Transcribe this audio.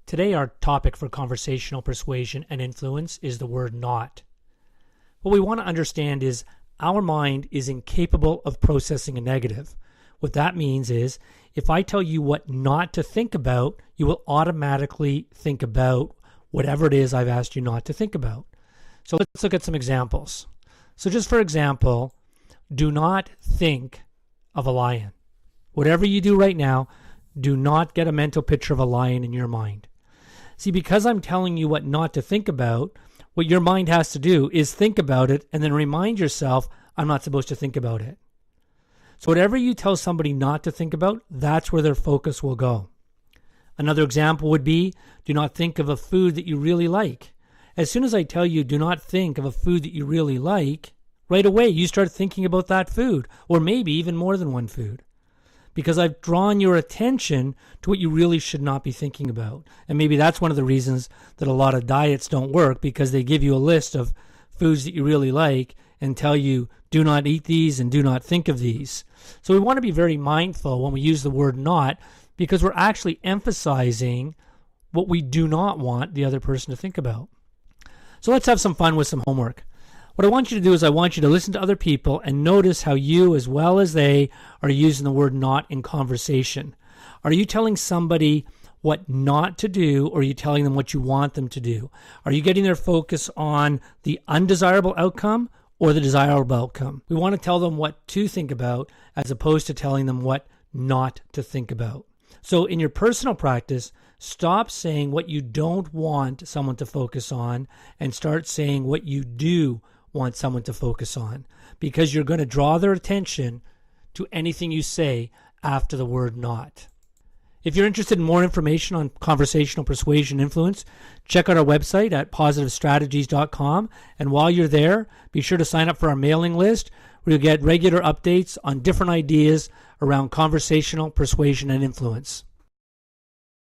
Today, our topic for conversational persuasion and influence is the word not. What we want to understand is our mind is incapable of processing a negative. What that means is if I tell you what not to think about, you will automatically think about whatever it is I've asked you not to think about. So let's look at some examples. So just for example, do not think of a lion. Whatever you do right now, do not get a mental picture of a lion in your mind. See, because I'm telling you what not to think about, what your mind has to do is think about it and then remind yourself, I'm not supposed to think about it. So whatever you tell somebody not to think about, that's where their focus will go. Another example would be, do not think of a food that you really like. As soon as I tell you, do not think of a food that you really like, right away you start thinking about that food, or maybe even more than one food. Because I've drawn your attention to what you really should not be thinking about. And maybe that's one of the reasons that a lot of diets don't work, because they give you a list of foods that you really like and tell you, do not eat these and do not think of these. So we want to be very mindful when we use the word not, because we're actually emphasizing what we do not want the other person to think about. So let's have some fun with some homework. What I want you to do is I want you to listen to other people and notice how you, as well as they, are using the word not in conversation. Are you telling somebody what not to do, or are you telling them what you want them to do? Are you getting their focus on the undesirable outcome or the desirable outcome? We want to tell them what to think about as opposed to telling them what not to think about. So in your personal practice, stop saying what you don't want someone to focus on and start saying what you do want someone to focus on, because you're going to draw their attention to anything you say after the word not. If you're interested in more information on conversational persuasion influence, check out our website at positivestrategies.com. And while you're there, be sure to sign up for our mailing list, where you'll get regular updates on different ideas around conversational persuasion and influence.